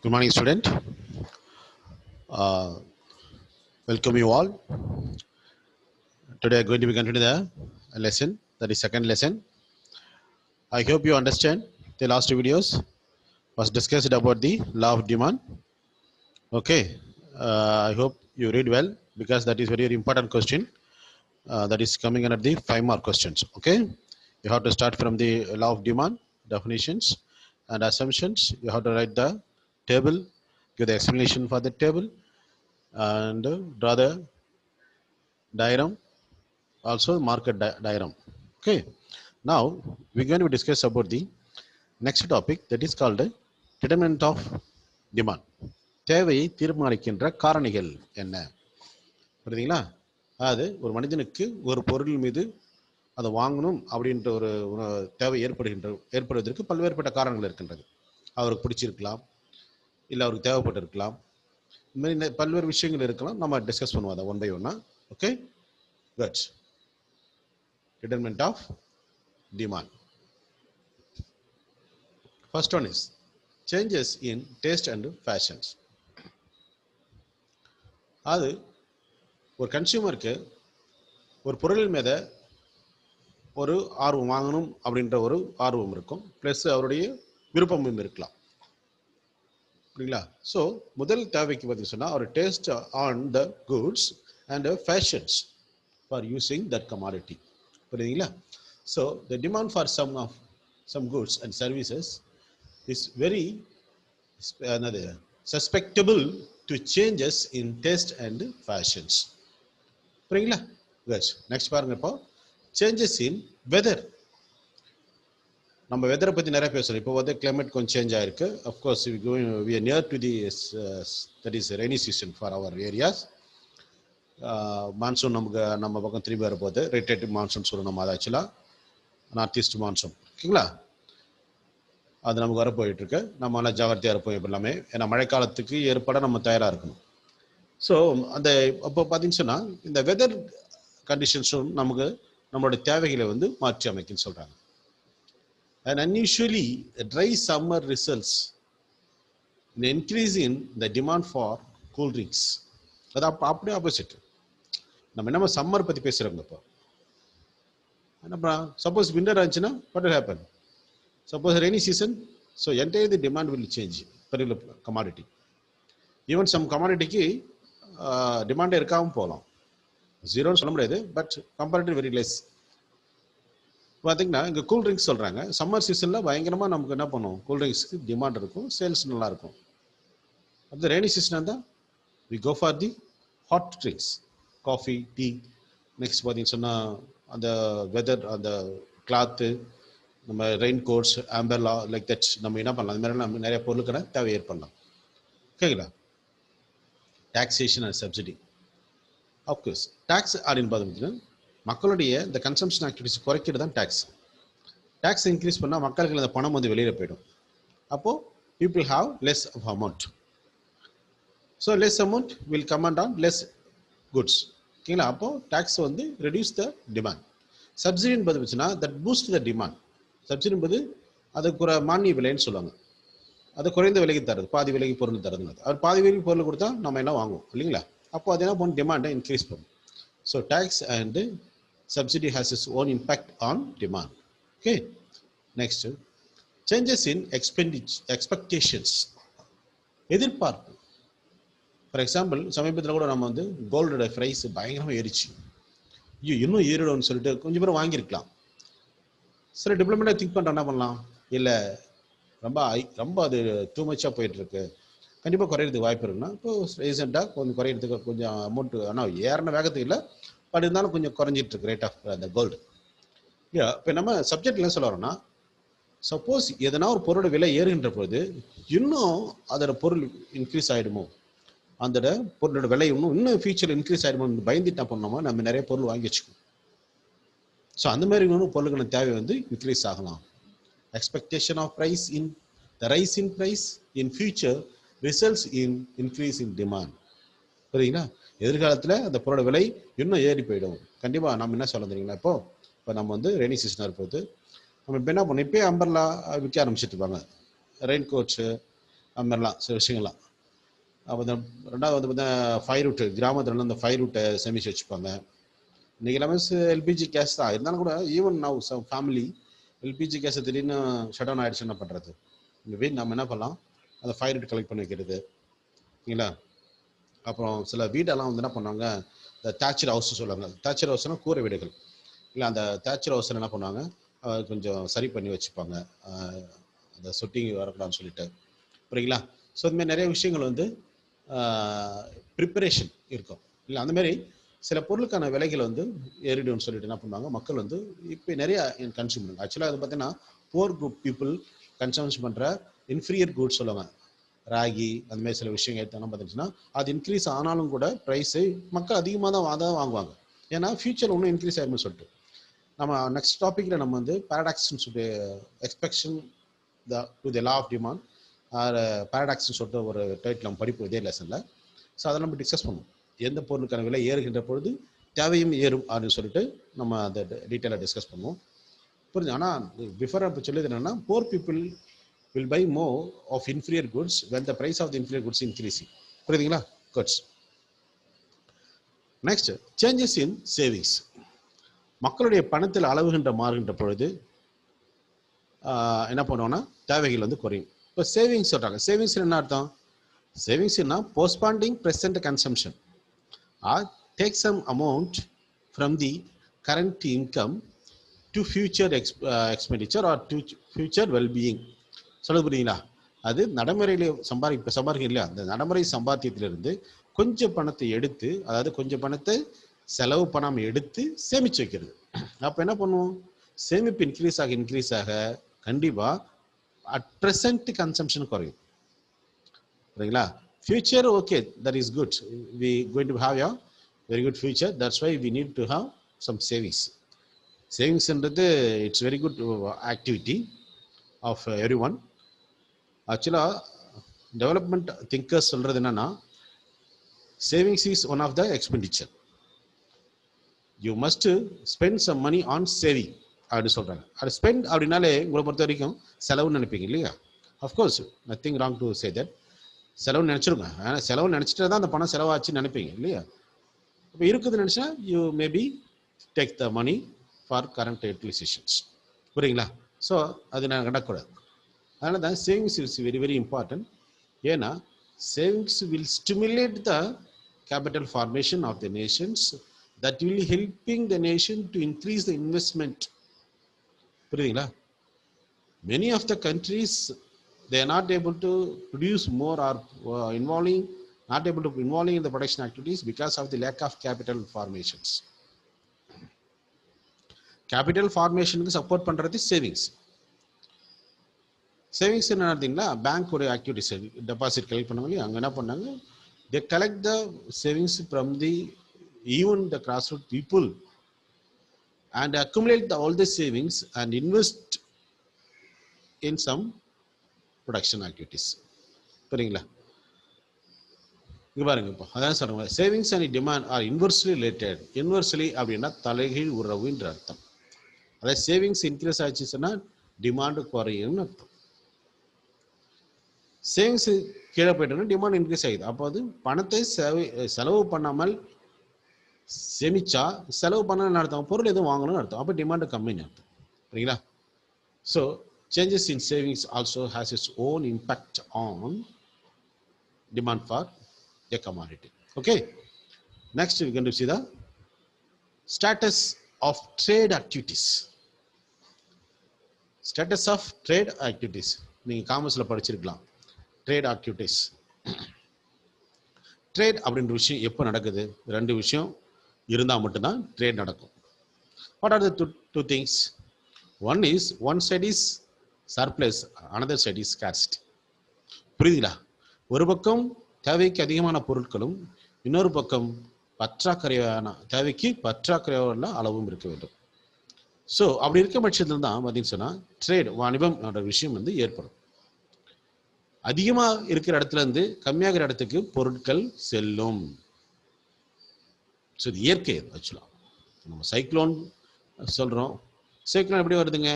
Good morning, student. Uh, Welcome you all. Today, I'm going to be continuing the lesson. That is second lesson. I hope you understand the last two videos was discussed about the law of demand. Okay. I hope you read well because that is very important question. That is coming under the 5-mark questions. Okay. You have to start from the law of demand definitions and assumptions. You have to write the table, give the explanation for the table, and draw the diagram, also market diagram. Okay. Now we're going to discuss about the next topic, that is called determinant of demand. தேவையை தீர்மானிக்கின்ற காரணிகள் என்ன? புரியுதுங்களா? அது ஒரு மனிதனுக்கு ஒரு பொருள் மீது அதை வாங்கணும் அப்படின்ற ஒரு தேவை ஏற்படுவதற்கு பல்வேறுபட்ட காரணங்கள் இருக்கின்றது. அவருக்கு பிடிச்சிருக்கலாம், இல்லை அவருக்கு தேவைப்பட்டு இருக்கலாம், இந்த மாதிரி பல்வேறு விஷயங்கள் இருக்கலாம். நம்ம டிஸ்கஸ் பண்ணுவோம் அதை ஒன் பை ஒன்னா. Okay, good. Determinant of demand. First one is changes in taste and fashions. அது ஒரு கன்சியூமருக்கு ஒரு பொருள் மீத ஒரு ஆர்வம், வாங்கணும் அப்படின்ற ஒரு ஆர்வம் இருக்கும், ப்ளஸ் அவருடைய விருப்பமும் இருக்கலாம். புரியுங்களா? ஸோ முதல் தேவைக்கு பற்றி சொன்னால் அவர் taste on the goods and fashions for using that commodity. புரியுதுங்களா? So the demand for some goods and services is very susceptible to changes in taste and fashions. புரியுங்களா? Good. Next பாருங்க, இப்போ changes in weather. நம்ம வெதரை பற்றி நிறைய பேசுகிறோம். இப்போ வந்து கிளைமேட் கொஞ்சம் சேஞ்ச் ஆயிருக்கு. Of course we are near to the that is rainy season for our areas. Monsoon நம்ம பக்கம் திரும்பி வரப்போகுது. ரிட்டேட்டிவ் மான்சூன் சொல்லணும் நம்ம. அது ஆக்சுவலாக நார்த் ஈஸ்ட் மான்சூன். ஓகேங்களா? அது நமக்கு வரப்போயிட்டுருக்கு. நம்ம நல்லா ஜாகிரதையாக இருப்போம் இப்போ எல்லாமே. ஏன்னா மழைக்காலத்துக்கு ஏற்பட நம்ம தயாராக இருக்கணும். ஸோ அந்த அப்போ பார்த்தீங்கன்னு சொன்னால் இந்த வெதர் கண்டிஷன்ஸும் நமக்கு நம்மளோட தேவைகளை வந்து மாற்றி அமைக்குன்னு சொல்கிறாங்க. And unusually dry summer results இந்த increase in the demand for cool drinks. அது அப்படியே ஆப்போசிட். நம்ம என்னமோ சம்மர் பற்றி பேசுகிறோங்க. இப்போ என்ன, சப்போஸ் விண்டர் ஆச்சுன்னா what will happen? Suppose rainy season, so entire the demand will change particular commodity. Even some கமாடிட்டிக்கு டிமாண்டே இருக்காமல் போகலாம். ஜீரோன்னு சொல்ல முடியாது, பட் கம்பேரிட்டிவ் வெரி லெஸ். பார்த்தீங்கன்னா இங்கே கூல் ட்ரிங்க்ஸ் சொல்கிறாங்க. சம்மர் சீசனில் பயங்கரமாக நமக்கு என்ன பண்ணும், கூல் ட்ரிங்க்ஸ்க்கு டிமாண்ட் இருக்கும், சேல்ஸ் நல்லாயிருக்கும். அது ரெய்னி சீசனாக இருந்தால் we go for the hot drinks, coffee, tea. Next பார்த்தீங்கன்னு சொன்னால் அந்த வெதர், அந்த கிளாத்து, நம்ம ரெயின் கோட்ஸ், ஆம்பர்லா, லைக் தட் நம்ம என்ன பண்ணலாம், அது மாதிரி நம்ம நிறைய பொருளுக்கான தேவை ஏற்படலாம். ஓகேங்களா? Taxation and subsidy. Of course tax அப்படின்னு பார்த்தீங்கன்னா மக்களுடைய இந்த கன்சம்ஷன் ஆக்டிவிட்டிஸ் குறைக்கிறது தான் டேக்ஸ். டேக்ஸ் இன்க்ரீஸ் பண்ணால் மக்களுக்கு அந்த பணம் வந்து வெளியில் போயிடும். அப்போது people have less of amount. So less amount will command on less goods. ஓகேங்களா? அப்போது டேக்ஸ் வந்து ரெடியூஸ் த டிமாண்ட். சப்சிடின்னு பார்த்துச்சுன்னா that boost the demand. Subsidy என்பது அதுக்கு ஒரு மானிய விலைன்னு சொல்லுவாங்க. அது குறைந்த விலைக்கு தருது, பாதி விலைக்கு பொருள் தருதுங்க. அவர் பாதி விலைக்கு பொருள் கொடுத்தா நம்ம என்ன வாங்குவோம் இல்லைங்களா? அப்போ அது என்ன பண்ணும், டிமாண்டை இன்க்ரீஸ் பண்ணும். So tax and subsidy has its own impact on demand. Okay, next changes in expectations. எதிர்பார்ப்பு. ஃபார் எக்ஸாம்பிள் சமீபத்தில் கூட நம்ம வந்து கோல்டோட ப்ரைஸ் பயங்கரமாக ஏறிச்சு. இன்னும் ஏறிடும்னு சொல்லிட்டு கொஞ்சம் பேர் வாங்கியிருக்கலாம். சில டிப்ளமெண்ட்டாக திங்க் பண்ணுற என்ன பண்ணலாம், இல்லை ரொம்ப அது டூ மச்சாக போயிட்டுருக்கு, கண்டிப்பாக குறையிறதுக்கு வாய்ப்பு இருக்குன்னா இப்போ ரீசெண்டாக கொஞ்சம் குறையிறதுக்கு கொஞ்சம் அமௌண்ட்டு, ஆனால் ஏறின வேகத்துக்கு இல்லை, பட் இருந்தாலும் கொஞ்சம் குறைஞ்சிட்ருக்கு ரேட் ஆஃப் அந்த கோல்டு. இப்போ நம்ம சப்ஜெக்ட்ல சொல்ல வரோம்னா, சப்போஸ் எதனா ஒரு பொருளோட விலை ஏறுகின்ற பொழுது இன்னும் அதோட பொருள் இன்க்ரீஸ் ஆகிடுமோ, அந்த பொருளோட விலை இன்னும் ஃபியூச்சர் இன்க்ரீஸ் ஆகிடுமோ பயந்துட்டு என்ன பண்ணோமோ நம்ம நிறைய பொருள் வாங்கி வச்சுக்கோம். ஸோ அந்த மாதிரி இன்னும் பொருளுக்கான தேவை வந்து இன்க்ரீஸ் ஆகலாம். Expectation of price in the rise in price in future results in increase in demand. புரியுங்களா? எதிர்காலத்தில் அந்த பொருளோட விலை இன்னும் ஏறி போயிடும். கண்டிப்பாக நம்ம என்ன சொல்ல தெரியுங்களா, இப்போ நம்ம வந்து ரெய்னி சீசனாக இருப்போது நம்ம இப்போ என்ன பண்ணோம், இப்போயே அம்பர்லா விற்க ஆரம்பிச்சுட்டு இருப்பாங்க. ரெயின் கோட்ஸு, அது மாதிரிலாம் சில விஷயங்கள்லாம். அப்போ இந்த ரெண்டாவது வந்து பார்த்தீங்கன்னா ஃபயர் ரூட்டு கிராமத்துல அந்த ஃபயர் ரூட்டை சேமித்து வச்சுப்பாங்க. இன்றைக்கி எல்லாமே எல்பிஜி கேஸ் தான் இருந்தாலும் கூட even now some family LPG கேஸை திடீர்னு ஷட் டவுன் ஆகிடுச்சு என்ன பண்ணுறது? இந்த வீடு நம்ம என்ன பண்ணலாம், அந்த ஃபயர் ரூட் கலெக்ட் பண்ணி வைக்கிறது இல்லைங்களா. அப்புறம் சில வீடெல்லாம் வந்து என்ன பண்ணுவாங்க, இந்த தேச்சர் ஹவுஸ் சொல்லுவாங்க. தேச்சர் ஹவுஸ்னால் கூரை வீடுகள் இல்லை, அந்த தேச்சர் ஹவுஸில் என்ன பண்ணுவாங்க, கொஞ்சம் சரி பண்ணி வச்சுப்பாங்க அந்த சொட்டிங் வரக்கூடாதுன்னு சொல்லிட்டு, புரியுங்களா. ஸோ இதுமாதிரி நிறைய விஷயங்கள் வந்து ப்ரிப்பரேஷன் இருக்கும் இல்லை. அந்தமாரி சில பொருளுக்கான விலைகள் வந்து ஏறிடும்னு சொல்லிட்டு என்ன பண்ணுவாங்க, மக்கள் வந்து இப்போ நிறைய கன்சியூம் பண்ணுவாங்க. ஆக்சுவலாக அது பார்த்தீங்கன்னா புவர் குரூப் பீப்புள் கன்சம்ஷன் பண்ணுற இன்ஃபீரியர் குட்ஸ் சொல்லுவாங்க. ராகி அந்த மாதிரி சில விஷயங்கள் எடுத்தோம்னா பார்த்துச்சுன்னா அது இன்க்ரீஸ் ஆனாலும் கூட ப்ரைஸு மக்கள் அதிகமாக தான் வாங்குவாங்க. ஏன்னா ஃபியூச்சர் இன்னும் இன்க்ரீஸ் ஆகும்னு சொல்லிட்டு. நம்ம நெக்ஸ்ட் டாப்பிக்கில் நம்ம வந்து பேரடாக்ஸ்ன்னு சொல்லிட்டு exception to the law of demand or பேரடாக்ஸ்ன்னு சொல்லிட்டு ஒரு டைட்டில் நம்ம படிப்போம் இதே லெசனில். ஸோ அதெல்லாம் நம்ம டிஸ்கஸ் பண்ணுவோம். எந்த பொருளுக்கான விலை ஏறுகின்ற பொழுது தேவையும் ஏறும் அப்படின்னு சொல்லிட்டு நம்ம அதை டீட்டெயிலாக டிஸ்கஸ் பண்ணுவோம். புரிஞ்சு. ஆனால் பிஃபோர் அப்போ சொல்லியது என்னென்னா போர் people will buy more of inferior goods when the price of the inferior goods increasing. புரியுதுங்களா? goods. Next, changes in savings. மக்களுடைய பணத்தில் அளவுகின்ற மாறுகின்ற பொழுது என்ன பண்ணுவோம்னா தேவைகள் வந்து குறையும். இப்போ சேவிங்ஸ் சொல்கிறாங்க. சேவிங்ஸ் என்ன அர்த்தம்? சேவிங்ஸ்னா postponing present consumption or take some amount from the current income to future expenditure or to future wellbeing. சொல்ல புரியுங்களா? அது நடைமுறையிலே சம்பாதிக்க இல்லையா, அந்த நடைமுறை சம்பாத்தியத்திலிருந்து கொஞ்சம் பணத்தை எடுத்து, அதாவது கொஞ்சம் பணத்தை செலவு பண்ணாமல் எடுத்து சேமித்து வைக்கிறது. அப்போ என்ன பண்ணுவோம், சேமிப்பு இன்க்ரீஸ் ஆக கண்டிப்பாக அட் ப்ரெசன்ட் கன்சம்ஷன் குறையும். சரிங்களா? Future okay, that is good, we going to have a very good future, that's why we need to have some savings. சேவிங்ஸ்ன்றது it's very good activity of everyone. ஆக்சுவலாக development thinkers சொல்கிறது என்னென்னா savings is one of the expenditure. You must spend some money on saving அப்படின்னு சொல்கிறாங்க. அது spend அப்படின்னாலே உங்களை பொறுத்த வரைக்கும் செலவுன்னு நினைப்பீங்க இல்லையா? Of course nothing wrong to say that. செலவுன்னு நினச்சிருங்க. ஆனால் செலவு நினச்சிட்டு தான் அந்த பணம் செலவாச்சுன்னு நினைப்பீங்க இல்லையா? இப்போ இருக்குதுன்னு நினச்சா you maybe take the money for current utilisations. புரியுங்களா? ஸோ அது நான் நடக்கூடாது. அதனால தான் savings is very very important. ஏன்னா savings will stimulate the capital formation of the nations that will helping the nation to increase the investment. புரியுதுங்களா? Many of the countries they are not able to produce more or not able to involving in the production activities because of the lack of capital formations. Capital formation க்கு support பண்றது savings. Savings என்ன நடத்தீங்களா, bank ஒரு activities deposit collect பண்ணுவாங்க. அங்கே என்ன பண்ணாங்க, they collect the savings from the even the grass root people and accumulate all the savings and invest in some production activities. புரியுங்களா? இங்கே பாருங்க, இப்போ அதான் சொல்கிறாங்க savings and demand are inversely related. Inversely அப்படின்னா தலைகீழ் உறவுன்ற அர்த்தம். அதாவது சேவிங்ஸ் இன்க்ரீஸ் ஆச்சுன்னா டிமாண்டு குறையும்னு அர்த்தம். சேவிங்ஸ் கீழே போயிட்டோம்னா டிமாண்ட் இன்க்ரீஸ் ஆகிடுது. அப்போ அது பணத்தை செலவு பண்ணாமல் சேமிச்சா செலவு பண்ணணும்னு அர்த்தம், பொருள் எதுவும் வாங்கணும்னு அர்த்தம். அப்போ டிமாண்டு கம்மின்னு அர்த்தம். சரிங்களா? So changes in savings also has its own impact on demand for a commodity. Okay, next we're going to see the status of trade activities. Status of trade activities நீங்க காமர்ஸ்ல படிச்சிருக்கலாம். Trade activities. ட்ரேட் அப்படின்ற விஷயம் எப்போ நடக்குது? ரெண்டு விஷயம் இருந்தால் மட்டும்தான் ட்ரேட் நடக்கும். What are the two things? One side is surplus, another side is scarcity. புரியுதுங்களா? ஒரு பக்கம் தேவைக்கு அதிகமான பொருட்களும், இன்னொரு பக்கம் பற்றாக்குறையான தேவைக்கு பற்றாக்குறையான அளவும் இருக்க வேண்டும். ஸோ அப்படி இருக்க பட்சத்தில் தான் பார்த்தீங்கன்னு சொன்னால் ட்ரேட் வாணிபம் விஷயம் வந்து ஏற்படும். அதிகமாக இருக்கிற இடத்துல இருந்து கம்மியாகிற இடத்துக்கு பொருட்கள் செல்லும். ஸோ இது இயற்கை. ஆக்சுவலாக நம்ம சைக்ளோன் சொல்கிறோம். சைக்ளோன் எப்படி வருதுங்க?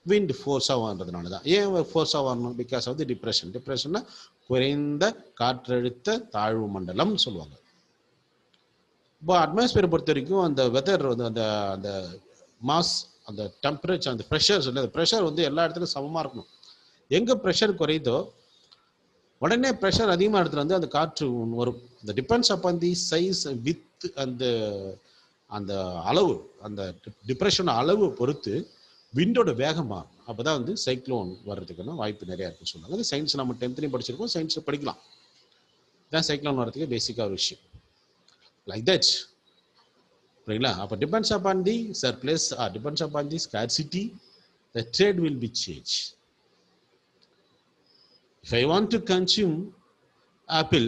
விண்ட் ஃபோர்ஸாக வர்றதுனால தான். ஏன் ஃபோர்ஸாக வரணும்? Because of the depression. டிப்ரெஷன்னா குறைந்த காற்றழுத்த தாழ்வு மண்டலம் சொல்லுவாங்க. இப்போ அட்மாஸ்பியரை பொறுத்த வரைக்கும் அந்த வெதர் வந்து அந்த அந்த மாஸ், அந்த டெம்பரேச்சர், அந்த ப்ரெஷர்ஸ் இல்லை, அந்த ப்ரெஷர் வந்து எல்லா இடத்துலையும் சமமாக இருக்கணும். எங்கே ப்ரெஷர் குறையுதோ உடனே ப்ரெஷர் அதிகமாக இடத்துல வந்து அந்த காற்று வரும். அந்த depends upon the size with அந்த அந்த அளவு, அந்த டிப்ரெஷன் அளவு பொறுத்து விண்டோட வேகமாக அப்போ தான் வந்து சைக்ளோன் வர்றதுக்கான வாய்ப்பு நிறையா இருக்குன்னு சொல்லுவாங்க. அது சயின்ஸ் நம்ம 10th படிச்சிருக்கோம், சயின்ஸில் படிக்கலாம். தான் சைக்ளோன் வர்றதுக்கு பேசிக்காக ஒரு விஷயம் லைக் தட். சரிங்களா? அப்போ depends upon the surplus or depends upon the scarcity, the trade will be change. If I want to consume apple,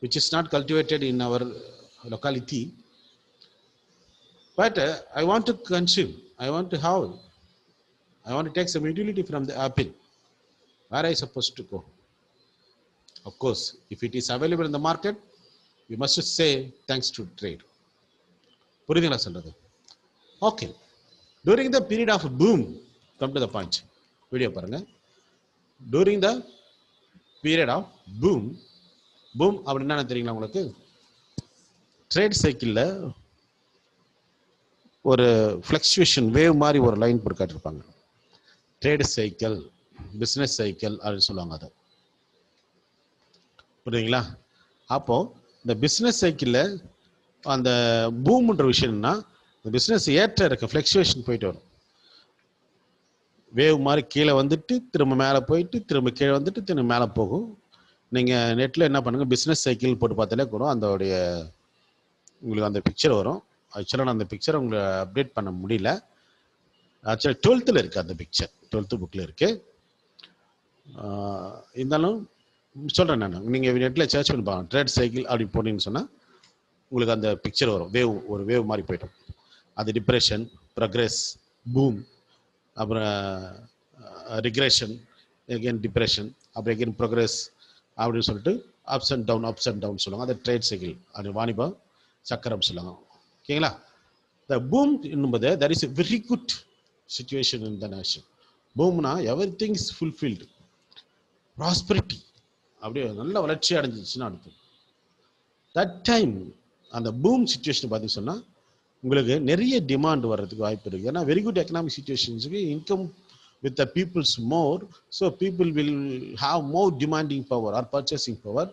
which is not cultivated in our locality, but I want to consume, I want to have, I want to take some utility from the apple, where are I supposed to go? Of course, if it is available in the market, we must say thanks to trade. புரியுதுங்களா சொல்றது? Okay. During the period of boom, come to the point. Video பாருங்க. During the period of boom, boom அப்படின்னா என்ன தெரியுங்களா உங்களுக்கு? Trade சைக்கிளில் ஒரு fluctuation wave மாதிரி ஒரு லைன் போட்டு காட்டிருப்பாங்க. ட்ரேட் சைக்கிள், பிஸ்னஸ் சைக்கிள் அப்படின்னு சொல்லுவாங்க. அதை புரியுதுங்களா? அப்போ இந்த பிஸ்னஸ் சைக்கிளில் அந்த பூம்ன்ற விஷயம்னா இந்த பிஸ்னஸ் ஏற்ற இருக்க ஃப்ளக்சுவேஷன் போயிட்டு வரும். வேவ் மாதிரி கீழே வந்துட்டு திரும்ப மேலே போயிட்டு திரும்ப கீழே வந்துட்டு திரும்ப மேலே போகும். நீங்கள் நெட்டில் என்ன பண்ணுங்கள், பிஸ்னஸ் சைக்கிள் போட்டு பார்த்தாலே கூட அதோடைய உங்களுக்கு அந்த பிக்சர் வரும். ஆக்சுவலாக நான் அந்த பிக்சரை உங்களை அப்டேட் பண்ண முடியல. ஆக்சுவலாக 12th இருக்குது அந்த பிக்சர், 12th புக்கில் இருக்குது. இருந்தாலும் சொல்கிறேன் நான், நீங்கள் நெட்டில் சர்ச் பண்ணி பாருங்க. ட்ரேட் சைக்கிள் அப்படி போனீங்கன்னு சொன்னால் உங்களுக்கு அந்த பிக்சர் வரும். வேவ், ஒரு வேவ் மாதிரி போய்டும். அது டிப்ரெஷன், ப்ரக்ரெஸ், பூம், அப்புறம் ரிக்ரெஷன், அகெயின் டிப்ரெஷன், அப்புறம் அகெயின் ப்ரோக்ரஸ் அப்படின்னு சொல்லிட்டு அப்ஸ் அண்ட் டவுன் சொல்லுவாங்க. அது ட்ரேட் சைக்கிள், அது வாணிப சக்கரம் சொல்லுவாங்க. ஓகேங்களா? த பூம் என்பது that is a very good situation in the nation. பூம்னா every thing is fulfilled, prosperity, அப்படியே நல்ல வளர்ச்சி அடைஞ்சிச்சுன்னு அர்த்தம். தட் டைம் அந்த பூம் சிச்சுவேஷன் பார்த்தீங்கன்னு சொன்னால் உங்களுக்கு நிறைய டிமாண்ட் வர்றதுக்கு வாய்ப்பு இருக்குது. ஏன்னா வெரி குட் எக்கனாமிக் சிச்சுவேஷன்ஸுக்கு income with the people's more, so people will have more demanding power or purchasing power,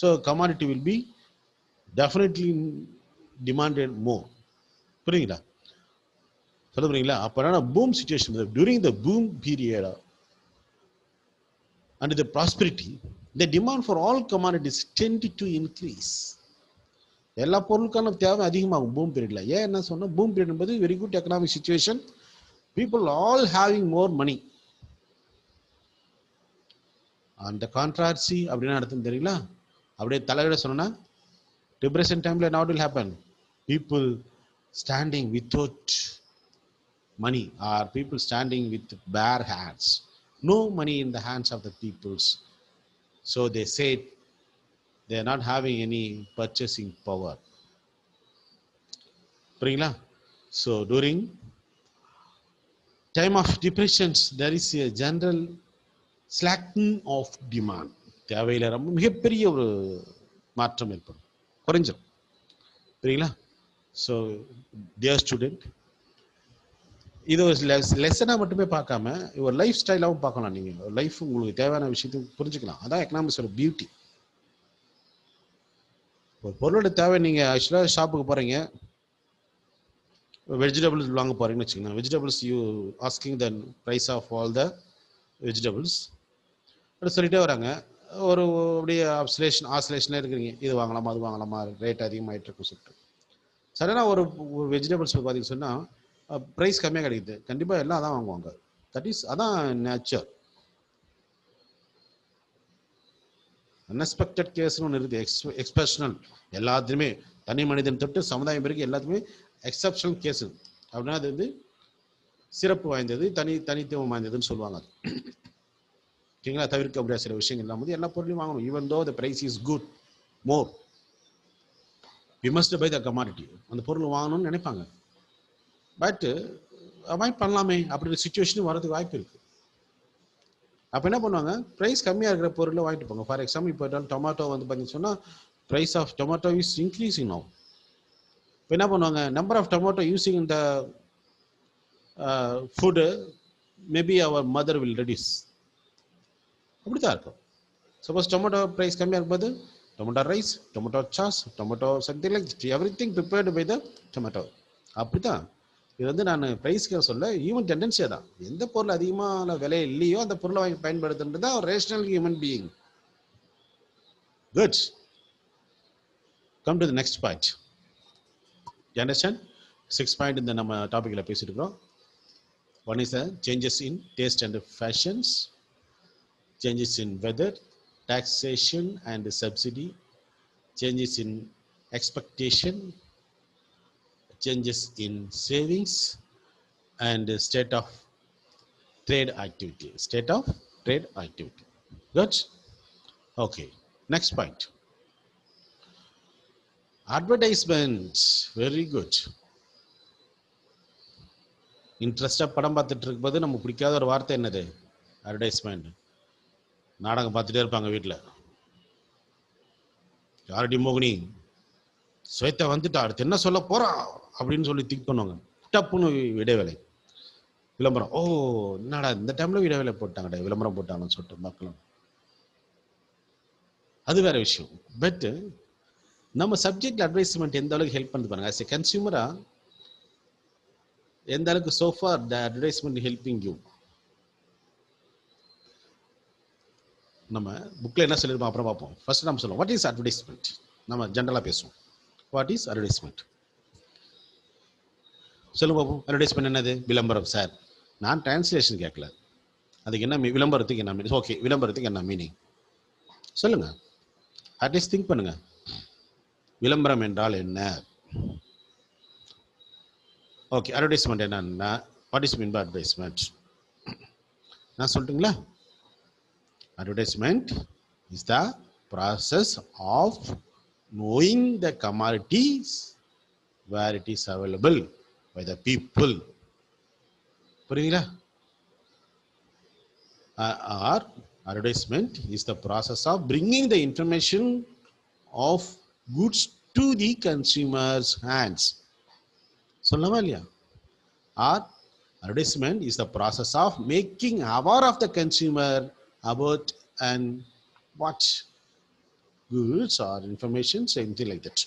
so commodity will be definitely demanded more. புரியுங்களா? சொல்ல புரியுங்களா? அப்போ boom situation, during the boom period and the prosperity, the demand for all commodities tended to increase. எல்லா பொருளுக்கான தேவை அதிகமாகும் boom பீரியட்ல. ஏன் என்ன சொன்னா, பூம் பீரியட் என்பது very good economic situation, people all having more money. அந்த கான்ட்ராட்சி அப்படின்னா அர்த்தம் தெரியல. அப்படியே தலையிட சொன்னா டிப்ரெஷன் டைம்ல what will happen? People standing without money, or people standing with bare hands, no money in the hands of the peoples, so they said they are not having any purchasing power. புரியுங்களா? So during time of depressions there is a general slackening of demand. தேவையில ரொம்ப மிகப்பெரிய ஒரு மாற்றம் ஏற்படும், குறைஞ்சிடும். புரியுங்களா? So dear student, இது ஒரு லெசனாக மட்டுமே பார்க்காம ஒரு லைஃப் ஸ்டைலாகவும் பார்க்கலாம். நீங்கள் லைஃப் உங்களுக்கு தேவையான விஷயத்தையும் புரிஞ்சுக்கலாம். அதான் எக்கனாமிக்ஸோட பியூட்டி. ஒரு பொருளோட தேவை, நீங்கள் ஆக்சுவலாக ஷாப்புக்கு போகிறீங்க, வெஜிடபிள்ஸ் வாங்க போகிறீங்கன்னு வச்சுக்கோங்க. Vegetables you asking the price of all the vegetables அப்படி சொல்லிட்டே வராங்க. ஒரு அப்படியே ஆசிலேஷனே இருக்கிறீங்க, இது வாங்கலாமா அது வாங்கலாமா, ரேட் அதிகமாகிட்டு இருக்கும் சொல்லிட்டு. சடனாக ஒரு வெஜிடபிள்ஸ் பார்த்தீங்கன்னு சொன்னால் ப்ரைஸ் கம்மியாக கிடைக்குது, கண்டிப்பாக எல்லாம் அதான் வாங்குவாங்க. தட் இஸ் அதான் நேச்சர். அன்எக்ஸ்பெக்டட் கேஸ்னு ஒன்று இருக்குது, எக்ஸ்பெப்ஷனல். எல்லாத்துலேயுமே தனி மனிதன் தொட்டு சமுதாயம் பிறகு எல்லாத்துக்குமே எக்ஸப்ஷனல் கேஸ் அப்படின்னா அது வந்து சிறப்பு வாய்ந்தது, தனித்துவம் வாய்ந்ததுன்னு சொல்லுவாங்க. அது ஓகேங்களா? தவிர்க்க முடியாத சில விஷயங்கள் இல்லாமல் எல்லா பொருளையும் வாங்கணும். Even though the price is good more, we must buy the commodity. அந்த பொருள் வாங்கணும்னு நினைப்பாங்க. பட் அவாய்ட் பண்ணலாமே அப்படின்ற சுச்சுவேஷன் வரதுக்கு வாய்ப்பு இருக்குது. அப்போ என்ன பண்ணுவாங்க, ப்ரைஸ் கம்மியாக இருக்கிற பொருளை வாங்கிட்டு போங்க. ஃபார் எக்ஸாம்பிள் இப்போ டொமேட்டோ வந்து பார்த்தீங்கன்னு சொன்னால் price of tomato is increasing now. இப்போ என்ன பண்ணுவாங்க, நம்பர் ஆஃப் டொமேட்டோ யூஸிங் இந்த food maybe our mother will reduce. அப்படி தான் இருக்கும். சப்போஸ் டொமேட்டோ ப்ரைஸ் கம்மியாக இருக்கும்போது tomato rice, tomato sauce, tomato something like everything prepared by the tomato. அப்படி தான் இது வந்து நான் ப்ரைஸ்க்கு சொல்ல, ஹியூமன் டெண்டன்சியாக தான். எந்த பொருள் அதிகமான விலை இல்லையோ அந்த பொருளை வாங்கி பயன்படுத்துன்றது தான் ஒரு rational human being. Good. Come to the next point. You understand? 6 point இந்த நம்ம டாப்பிக்கில் பேசிட்டு இருக்கிறோம். One is the changes in taste and fashions, changes in weather, taxation and subsidy, changes in expectation, changes in savings, and state of trade activity. State of trade activity. Good? Okay. Next point. Advertisements. Very good. இன்ட்ரெஸ்டாக படம் பார்த்துட்டு இருக்கும்போது நமக்கு பிடிக்காத ஒரு வார்த்தை என்னது? Advertisement. நாடகம் பார்த்துட்டே இருப்பாங்க வீட்டில். யாரடி மோகினி, ஸ்வேதா வந்துட்டா, அடுத்து என்ன சொல்ல போறா அப்படின்னு சொல்லி திங்க் பண்ணுவாங்க. டப்புன்னு இடைவேளை, விளம்பரம். ஓ என்னடா இந்த டைம்ல இடைவேளை போட்டாங்கடா, விளம்பரம் போட்டாங்கன்னு சொல்லிட்டு மக்களும். அது வேற விஷயம். பட் நம்ம சப்ஜெக்ட் அட்வைஸ்மெண்ட் எந்த அளவுக்கு ஹெல்ப் பண்ணுது பாருங்க. ஆஸ் எ கன்சியூமரா எந்த அளவுக்கு சோஃபார் த அட்வைஸ்மெண்ட் ஹெல்பிங் யூ. நம்ம புக்கில் என்ன சொல்லியிருப்போம் அப்புறம் பார்ப்போம். ஃபர்ஸ்ட் நம்ம சொல்லுவோம் வாட் இஸ் அட்வர்டைஸ்மெண்ட். நம்ம ஜென்ரலாக பேசுவோம். வாட் இஸ் அட்வர்டைஸ்மெண்ட் சொல்லுங்க பார்ப்போம். அட்வர்டைஸ்மெண்ட் என்னது? விளம்பரம். சார் நான் டிரான்ஸ்லேஷன் கேட்கல, அதுக்கு என்ன விளம்பரத்துக்கு என்ன மீனிங்? ஓகே, விளம்பரத்துக்கு என்ன மீனிங் சொல்லுங்க. அட்லீஸ்ட் திங்க் பண்ணுங்க. விளம்பரம் என்றால் என்ன? ஓகே, அட்வர்டைஸ்மெண்ட் என்னன்னா what is mean by advertisement நான் சொல்லட்டுங்களா? Advertisement is the process of knowing the commodities where it is available by the people. புரியுங்களா? Or advertisement is the process of bringing the information of goods to the consumer's hands. சொல்லவா இல்லையா? Or advertisement is the process of making aware of the consumer about and what goods or information, something like that.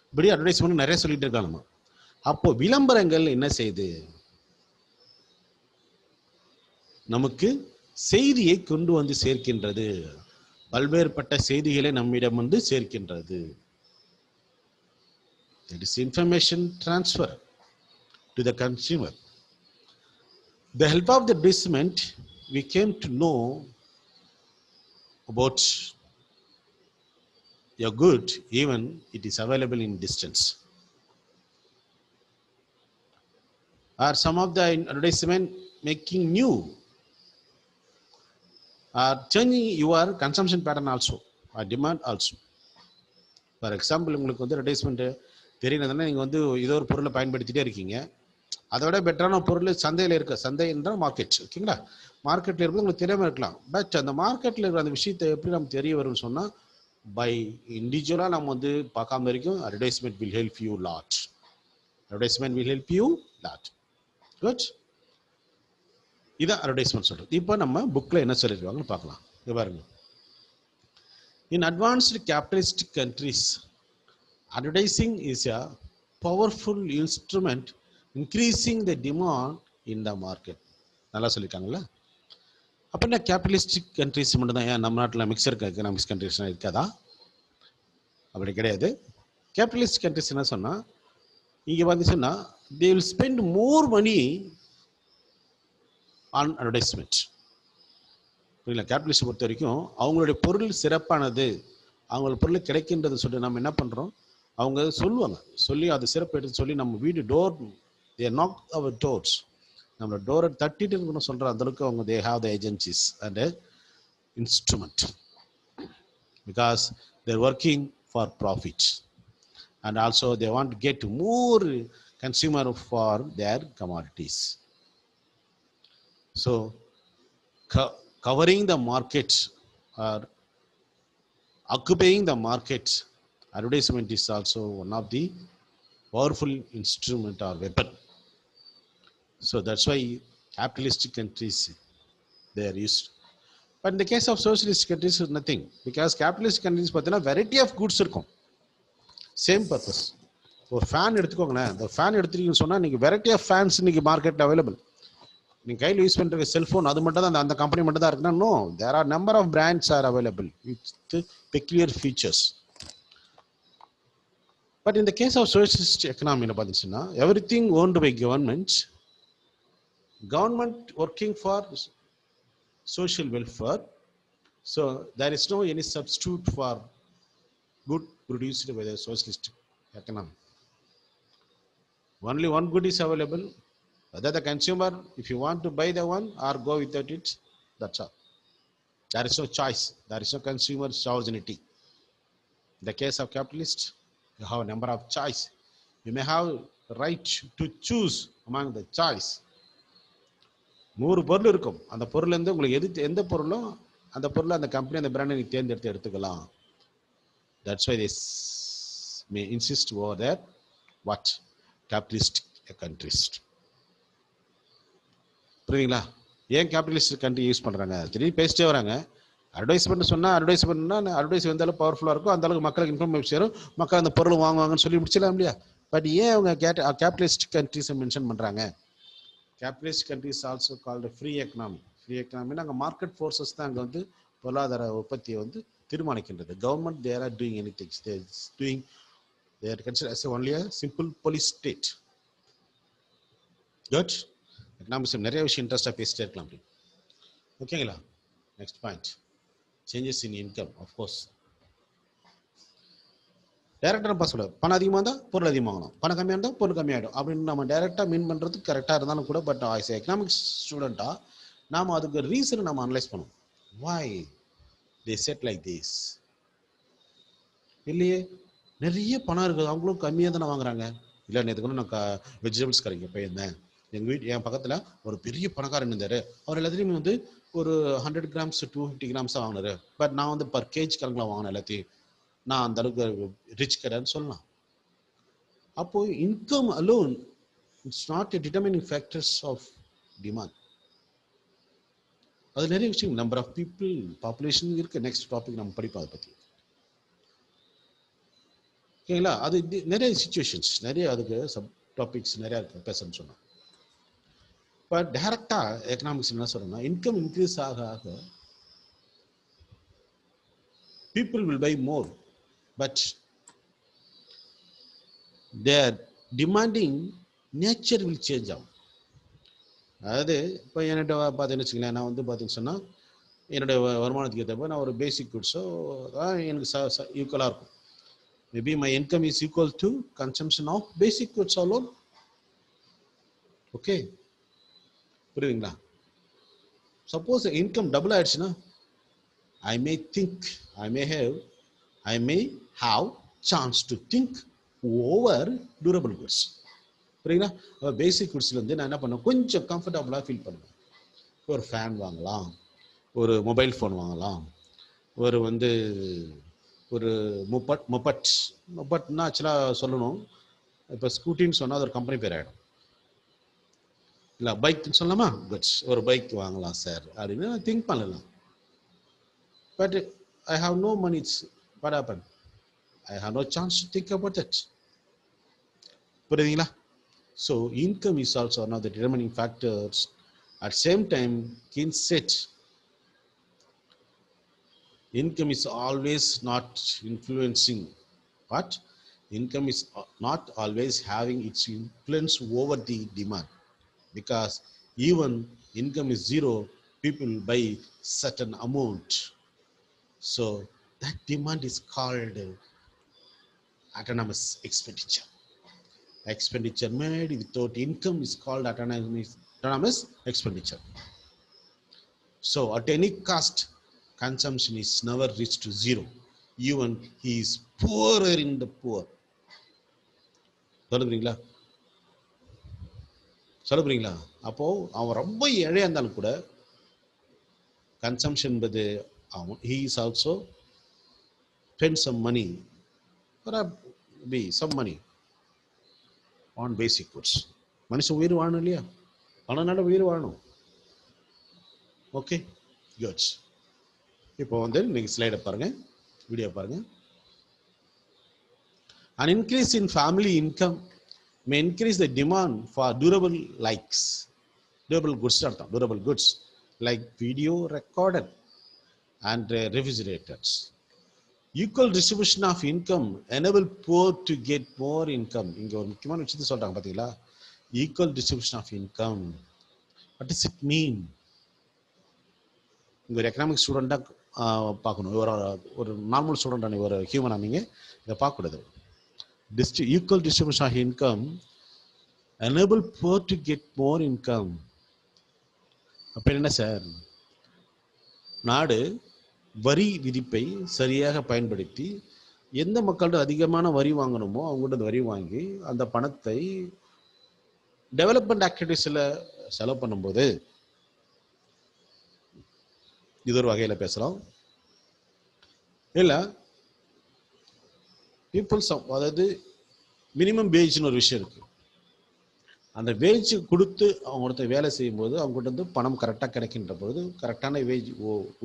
இப்படி advertisement நிறைய சொல்லிட்டு இருக்காங்க நம்ம. அப்போ விளம்பரங்கள் என்ன செய்யுது? நமக்கு செய்தியை கொண்டு வந்து சேர்க்கின்றது. பல்வேறுபட்ட செய்திகளை நம்மிடம் வந்து சேர்க்கின்றது. That is information transfer to the consumer. The help of the advertisement we came to know about your good even it is available in distance. Are some of the advertisement making new are changing your consumption pattern also or demand also. For example, உங்களுக்கு வந்து advertisement தெரியுதுன்னா நீங்கள் வந்து ஏதோ ஒரு பொருளை பயன்படுத்திட்டே இருக்கீங்க. அதோட பெட்டரான பொருள் சந்தையில் இருக்க, சந்தை என்றால் மார்க்கெட். ஓகேங்களா? மார்க்கெட்டில் இருக்கிறது உங்களுக்கு தெரியாமல் இருக்கலாம். பட் அந்த மார்க்கெட்டில் இருக்கிற அந்த விஷயத்தை எப்படி நம்ம தெரிய வரும்னு சொன்னால் பை இண்டிவிஜுவலாக நம்ம வந்து பார்க்காம வரைக்கும் advertisement will help you lot. Advertisement will help you lot. Good. இதான் அட்வர்டைஸ்மெண்ட் சொல்கிறது. இப்போ நம்ம புக்கில் என்ன சொல்லியிருக்காங்கன்னு பார்க்கலாம். இது பாருங்க. In advanced capitalist countries, advertising is a powerful instrument increasing the demand in the market. நல்லா சொல்லியிருக்காங்கல்ல. அப்போ என்ன கேபிட்டலிஸ்டிக் கண்ட்ரிஸ் மட்டும் தான்? ஏன் நம்ம நாட்டில் மிக்சர் எக்கனாமிக்ஸ் கண்ட்ரிஸ்லாம் இருக்காதா? அப்படி கிடையாது. கேபிட்டலிஸ்ட் கண்ட்ரிஸ் என்ன சொன்னால் இங்கே வந்து சொன்னால் they will spend more money on advertisement. புரியல? கேபிட்டலிஸ்ட் பொறுத்த வரைக்கும் அவங்களுடைய பொருள் சிறப்பானது, அவங்களோட பொருள் கிடைக்கின்றது சொல்லி நம்ம என்ன பண்ணுறோம், அவங்க சொல்லுவாங்க, சொல்லி அது சிறப்பு எடுத்து சொல்லி நம்ம வீடு door they knock our doors, நம்ம டோரை தட்டிட்டு இருக்கணும் சொல்கிற அந்தளவுக்கு அவங்க they have the agencies and instrument because they're working for profit and also they want to get more consumer for their commodities. So covering the market or occupying the market, advertisement is also one of the powerful instrument or weapon. So that's why capitalistic countries they are used. But in the case of socialist countries is nothing, because capitalist countries பார்த்தீங்கன்னா variety of goods இருக்கும், same purpose. ஒரு fan எடுத்துக்கோங்களேன், இந்த fan எடுத்துட்டீங்கன்னு சொன்னால் நீங்கள் variety of fans இன்னைக்கு மார்க்கெட்டில் available. நீங்கள் கையில் யூஸ் பண்ணுற செல்ஃபோன் அது மட்டும் தான் அந்த கம்பெனி மட்டும் தான் இருக்குன்னா, no, there are number of brands are available with peculiar features. But இந்த கேஸ் ஆஃப் சோஷியலிஸ்ட் எக்கனாமியில் பார்த்துச்சுன்னா every thing owned by government, government working for social welfare. So there is no any substitute for good produced by the socialist economy. Only one good is available, whether the consumer, if you want to buy the one or go without it, that's all. There is no choice, there is no consumer sovereignty. In the case of capitalist, you have a number of choice, you may have right to choose among the choice. 100 பொருள் இருக்கும், அந்த பொருள்லேருந்து உங்களுக்கு எந்த பொருளும் அந்த பொருளை அந்த company அந்த பிராண்டை நீங்கள் தேர்ந்தெடுத்து எடுத்துக்கலாம். That's why they may insist over there what capitalist countries. புரியுங்களா? ஏன் கேபிட்டலிஸ்ட் கண்ட்ரி யூஸ் பண்ணுறாங்க? திடீர்னு பேசிட்டே வராங்க. அட்வைஸ்மெண்ட் சொன்னால் அட்வைஸ் எந்த அளவுக்கு பவர்ஃபுல்லாக இருக்கும் அந்த அளவுக்கு மக்களுக்கு இன்ஃபர்மேஷன் சேரும், மக்கள் அந்த பொருள் வாங்குவாங்கன்னு சொல்லி முடிச்சிடலாம் இல்லையா? பட் ஏன் அவங்க கேபிட்டலிஸ்ட் கண்ட்ரிஸை மென்ஷன் பண்ணுறாங்க? Capitalist countries also called a free economy. Free economy அங்கே மார்க்கெட் ஃபோர்ஸஸ் தான் அங்கே வந்து பொருளாதார உற்பத்தியை வந்து தீர்மானிக்கின்றது. Government they are doing anything, they are considered as only a simple police state. Good. Economics நிறைய விஷயம் இன்ட்ரெஸ்டாக பேசிட்டே இருக்கலாம் அப்படி. ஓகேங்களா? Next point, changes in income. Of course டைரக்டாக நம்ம சொல்ல பணம் அதிகமாக இருந்தால் பொருள் அதிகமாகணும், பணம் கம்மியாக இருந்தால் பொருள் கம்மியாகிடும் அப்படின்னு நம்ம டைரெக்டாக மீன் பண்ணுறது கரெக்டாக இருந்தாலும் கூட, பட் ஆஸ் எக்கனாமிக்ஸ் ஸ்டூடெண்ட்டாக நாம் அதுக்கு ரீசனை நம்ம அனலைஸ் பண்ணுவோம். வாய் தே செட் லைக் திஸ்? இல்லையே, நிறைய பணம் இருக்குது, அவங்களும் கம்மியாக தானே வாங்குறாங்க. இல்லை, நேற்றுக்கு நான் வெஜிடபிள்ஸ் கடைக்கு போயிருந்தேன், என் பக்கத்தில் ஒரு பெரிய பணக்காரன் இருந்தார், அவர் எல்லாத்தையுமே வந்து ஒரு 100 grams 250 grams வாங்கினாரு. பட் நான் வந்து பர் கேஜ் கணக்கில் வாங்கினேன் எல்லாத்தையும், நான் அந்த அளவுக்கு ரிச் கிடையாதுன்னு சொல்லலாம். அப்போ income alone it's not a determining factors of demand. அது நிறைய விஷயம், நம்பர் ஆஃப் பீப்புள், பாப்புலேஷன் இருக்கு. நெக்ஸ்ட் டாபிக் நம்ம படிப்போம் அதை பற்றி. ஓகேங்களா? அது நிறைய சிச்சுவேஷன்ஸ், நிறைய அதுக்கு சப் டாபிக்ஸ் நிறையா இருக்கு பேசணும்னு சொன்னோம். இப்போ டைரக்டாக எக்கனாமிக்ஸ் என்ன சொல்றோம்னா, இன்கம் இன்க்ரீஸ் ஆக ஆக people will buy more, but their demanding nature will change out. அதாவது இப்போ என்னோட பார்த்தீங்கன்னு வச்சுக்கலாம், நான் வந்து பார்த்தீங்கன்னு சொன்னால் என்னுடைய வருமானத்துக்கு ஏற்றப்போ நான் ஒரு பேசிக் குட்ஸோ எனக்கு ஈக்குவலாக இருக்கும். Maybe my income is equal to consumption of basic goods alone. Okay, புரியுதுங்களா? சப்போஸ் இன்கம் டபுள் ஆயிடுச்சுன்னா I may have chance to think over durable goods. புரியுங்களா? பேசிக் குட்ஸ்ல இருந்து நான் என்ன பண்ணுவேன், கொஞ்சம் கம்ஃபர்டபுளாக ஃபீல் பண்ணுவேன். ஒரு ஃபேன் வாங்கலாம், ஒரு மொபைல் ஃபோன் வாங்கலாம், ஒரு வந்து ஒரு மொபட்னா ஆக்சுவலாக சொல்லணும், இப்போ ஸ்கூட்டின்னு சொன்னால் அது ஒரு கம்பெனி பேர் ஆகிடும். இல்லை பைக்னு சொல்லலாமா, குட்ஸ் ஒரு பைக் வாங்கலாம் சார் அப்படின்னு திங்க் பண்ணலாம். But I have no money. What happened? I have no chance to think about that. புரியுதுங்களா? So income is also one of the determining factors. At same time, Keynes said, income is always not influencing. What? Income is not always having its influence over the demand, because even income is zero, people buy certain amount. So that demand is called autonomous expenditure. Expenditure made without income is called autonomous expenditure. So at any cost, consumption is never reached to zero. Even he is poorer in the poor. சொல்ல புரியுங்களா? அப்போது அவன் ரொம்ப ஏழையாக இருந்தாலும் கூட consumption என்பது அவன் he is also spend some money or be some money on basic goods. மனுஷன் உயிர் வாழணும் இல்லையா? பணம்னால உயிர் வாழணும். Okay good. இப்போ வந்து நீங்கள் ஸ்லைடை பாருங்கள், வீடியோ பாருங்கள். An increase in family income may increase the demand for durable likes. Durable goods அர்த்தம், durable goods like video recorder and refrigerators. Equal distribution of income enable poor to get more income. இங்க ஒரு முக்கியமான விஷயத்தை சொல்றாங்க பாத்தீங்களா? Equal distribution of income. What does it mean? இங்க ஒரு economic ஸ்டூடெண்டா பார்க்கணும், ஒரு நார்மல் ஸ்டூடெண்ட், ஒரு ஹியூமனா நீங்க இதை பார்க்கக்கூடாது. Equal distribution of income enable poor to get more income. அப்ப என்ன சார்? நாடு வரி விதிப்பை சரியாக பயன்படுத்தி எந்த மக்கள்கிட்ட அதிகமான வரி வாங்கணுமோ அவங்கள்ட்ட வரி வாங்கி அந்த பணத்தை டெவலப்மெண்ட் ஆக்டிவிட்டீஸில் செலவு பண்ணும்போது, இது ஒரு வகையில் பேசுகிறோம். இல்லை பீப்புள்ஸ், அதாவது மினிமம் வேஜ்னு ஒரு விஷயம் இருக்குது. அந்த வேஜ் கொடுத்து அவங்கள்ட்ட வேலை செய்யும்போது அவங்ககிட்ட வந்து பணம் கரெக்டாக கிடைக்கின்ற பொழுது, கரெக்டான வேஜ்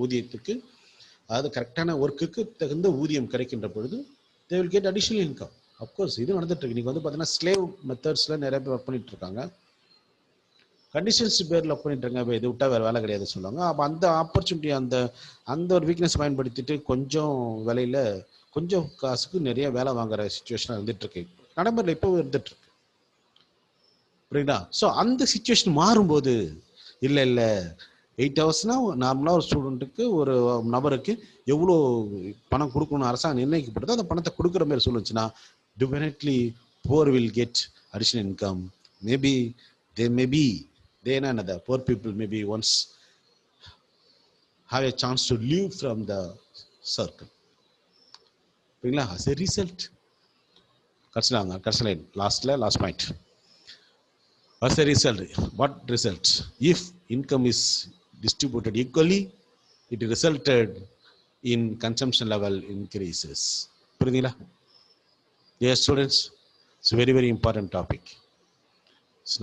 ஊதியத்துக்கு, அதாவது கரெக்டான ஒர்க்குக்கு தகுந்த ஊதியம் கிடைக்கின்ற பொழுது they will get additional income. Of course இது நடந்துட்டு இருக்கு. இன்னைக்கு வந்து பார்த்தீங்கன்னா ஸ்லேவ் மெத்தட்ஸில் நிறைய பேர் ஒர்க் பண்ணிட்டு இருக்காங்க. கண்டிஷன்ஸ் பேரில் ஒர்க் பண்ணிட்டு இருக்காங்க. இது விட்டா வேறு வேலை கிடையாது சொல்லுவாங்க. அப்போ அந்த ஆப்பர்ச்சுனிட்டி, அந்த ஒரு வீக்னஸ் பயன்படுத்திட்டு கொஞ்சம் விலையில கொஞ்சம் காசுக்கு நிறைய வேலை வாங்குற சிச்சுவேஷன் இருந்துட்டு இருக்கு. நடைமுறையில் இப்போ இருந்துட்டு இருக்கு. புரியுதா? ஸோ அந்த சிச்சுவேஷன் மாறும்போது, இல்லை 8 ஹவர்ஸ்னா நார்மலாக ஒரு ஸ்டூடெண்ட்டுக்கு, ஒரு நபருக்கு எவ்வளோ பணம் கொடுக்கணும் அரசாங்கம் நிர்ணயிக்கப்படுது, அந்த பணத்தை கொடுக்குற மாதிரி சொல்லுச்சுன்னா definitely poor will get additional income. Maybe they another poor people maybe once have a chance to leave from the circle. புரியுங்களா? as a result, கடைசியில் last point. As a result, what result? If income is distributed equally, it resulted in consumption level increases. புரியுதுங்களா? Yes, students, it's a very, very important topic. It's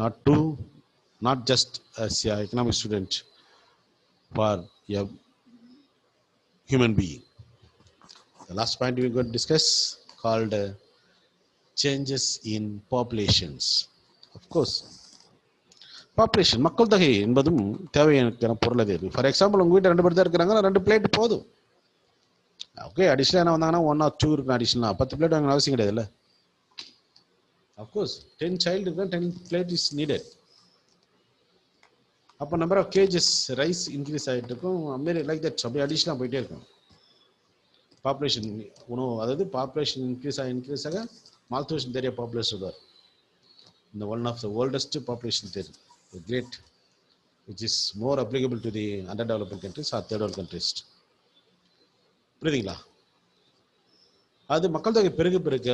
not just as an economic student, for a human being. The last point we're going to discuss called changes in populations. Of course, population, மக்கள் தொகை என்பதும் தேவையான பொருள் அது. For example, உங்கள் வீட்டில் 2 பேர் தான் இருக்கிறாங்கன்னா 2 பிளேட் போதும். ஓகே, அடிஷனலாக என்ன வந்தாங்கன்னா 1 or 2 இருக்கு அடிஷனலாக. 10 பிளேட் வாங்க அவசியம் கிடையாதுல்ல. அஃப்கோர்ஸ் 10 child இருக்குன்னா 10 plate இஸ் நீடட். அப்போ number of cages rise increase ஆகிட்டு இருக்கும். அதுமாரி லைக் தட் அப்படியே அடிஷனலாக போயிட்டே இருக்கும். பாப்புலேஷன் உணவு, அதாவது பாப்புலேஷன் இன்க்ரீஸ் ஆக மால்தோஷன் தேரிய பாப்புலேஷன் வருவார். இந்த one of the oldest population theory, great, which is more applicable to the underdeveloped countries or third world countries. புரியுதுங்களா? அது மக்கள் தொகை பெருக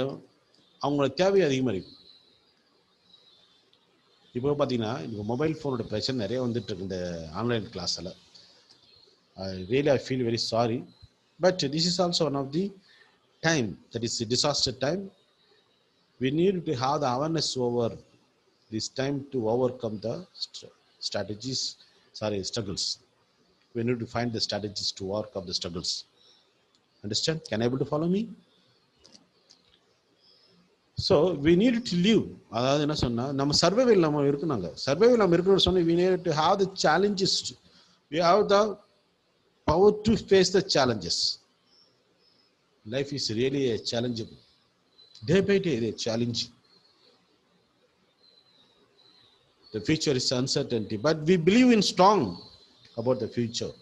அவங்களோட தேவை அதிகமாக இருக்கு. இப்போ பார்த்தீங்கன்னா இப்போ மொபைல் ஃபோனோட பிரச்சனை நிறைய வந்துட்டு இருக்கு இந்த ஆன்லைன் கிளாஸில். I feel very sorry, but this is also one of the time that is a disaster time. We need to have the awareness over this time to overcome the struggles. We need to find the strategies to overcome the struggles. Understand? Can you able to follow me? So we need to live. அதாவது என்ன சொன்னா, நம்ம survival நம்ம இருக்கணும்னு சொன்னா we need to have the challenges. We have the power to face the challenges. Life is really a challenging. Day by day a challenge. The future is uncertainty, but we believe in strong about the future.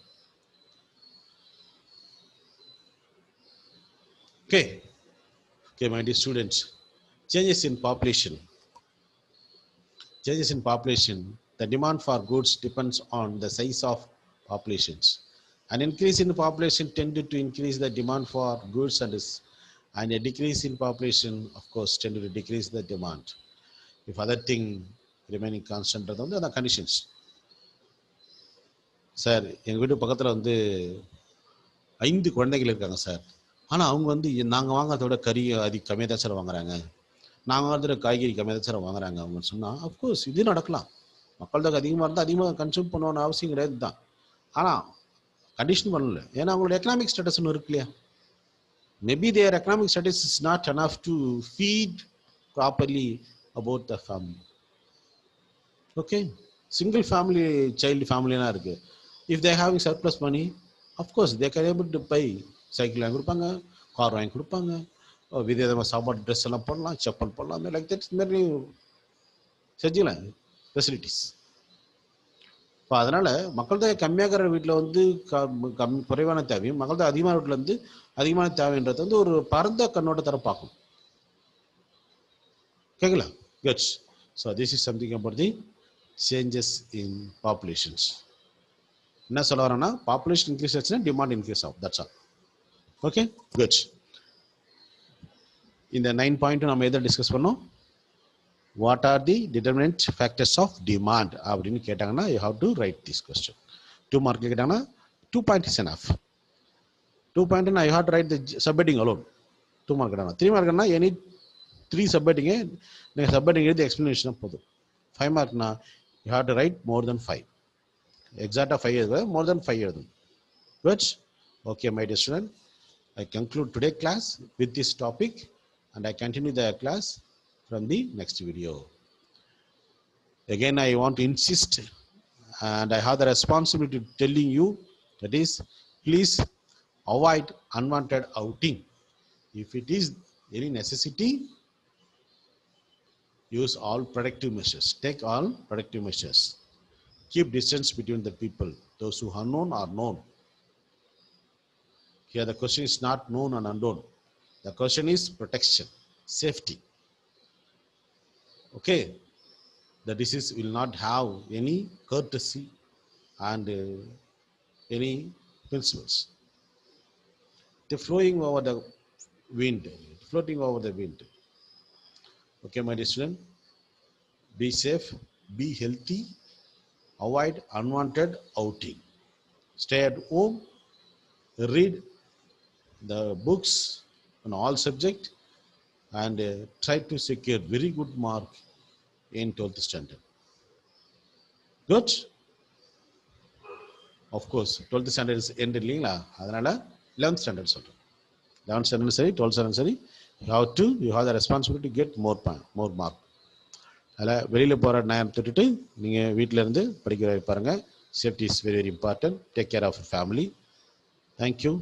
Okay, my dear students, changes in population. The demand for goods depends on the size of populations. An increase in the population tended to increase the demand for goods, and a decrease in population, of course, tended to decrease the demand. If other thing remaining கான்ஸ்டன்ட்றது வந்து அந்த conditions. Sir எங்கள் வீட்டு பக்கத்தில் வந்து 5 குழந்தைகள் இருக்காங்க sir. ஆனால் அவங்க வந்து நாங்கள் வாங்குறத விட கறி கம்மியாக தான் சார் வாங்குறாங்க, நாங்கள் வாங்குறத காய்கறி கம்மியாக தான் சார் வாங்குறாங்க அவங்கன்னு சொன்னால், அஃப்கோர்ஸ் இது நடக்கலாம். மக்கள் தொகை அதிகமாக இருந்தால் அதிகமாக கன்சியூம் பண்ணணும்னு அவசியம் கிடையாது தான். ஆனால் கண்டிஷன் பண்ணல, ஏன்னா அவங்களோட எக்கனாமிக் ஸ்டேட்டஸ் ஒன்று இருக்கு இல்லையா. Maybe their economic status is not enough to feed properly about the family. Okay, single family child ஃபேமிலிலாம் இருக்குது. If they having surplus money, of course they can able to buy. Cycle வாங்கி கொடுப்பாங்க, car வாங்கி கொடுப்பாங்க, விதவிதமாக சாப்பாடு ட்ரெஸ் எல்லாம் போடலாம், செப்பல் போடலாம், லைக் தட் மாதிரி செஞ்சுக்கலாம் ஃபெசிலிட்டிஸ். இப்போ அதனால் மக்கள் தொகை கம்மியாகிற வீட்டில் வந்து குறைவான தேவையும், மக்கள் தொகை அதிகமான வீட்டில் வந்து அதிகமான தேவைன்றது வந்து ஒரு பரந்த கண்ணோட்டத்தர பார்க்கணும். கேட்கலாம் good. So this is something about the changes in populations. என்ன சொல்ல வரேன்னா, பாப்புலேஷன் இன்க்ரீஸ் ஆச்சுன்னா டிமாண்ட் இன்க்ரீஸ் ஆகும், தட்ஸ் ஆல். Okay good. இந்த 9 பாயிண்ட் நம்ம எதை டிஸ்கஸ் பண்ணோம்? What are the determinant factors of demand அப்படின்னு கேட்டாங்கன்னா you have to write this question. 2 mark கேட்டாங்கன்னா 2 point is enough. 2 point you have to write the subheading alone. 2 mark கேட்டாங்கன்னா 3 மார்க்னா any 3 சப்ஹெட்டிங்கு நீங்கள் subheading எழுதி எக்ஸ்பிளனேஷனாக போதும். 5 மார்க்னா யூ ஹவ் டு ரைட் மோர் தென் 5. எக்ஸாக்டாக 5 எழுதுவது, மோர் தென் 5 எழுதும். Good. Okay my dear student, I conclude today's class with this topic and I continue the class from the next video. Again, I want to insist and I have the responsibility to telling you, that is, please avoid unwanted outing. If it is any necessity, use all protective measures. Take all protective measures. Keep distance between the people. Those who are known are known. Here the question is not known and unknown. The question is protection, safety. Okay, the disease will not have any courtesy and any principles. They're flowing over the wind, floating over the wind. Okay, my dear student, be safe, be healthy, avoid unwanted outing. Stay at home, read the books on all subjects and try to secure very good mark in 12th standard. Good. Of course 12th standard is end இல்லீங்களா, அதனால 11th standard சொல்றேன். 11th standard சரி 12th standard சரி, you have the responsibility to get more mark. அதில் வெளியில் போகிற நேரம் தொட்டுட்டு நீங்கள் வீட்டில் இருந்து படிக்கிற பாருங்கள். Safety is very very important. Take care of family. Thank you.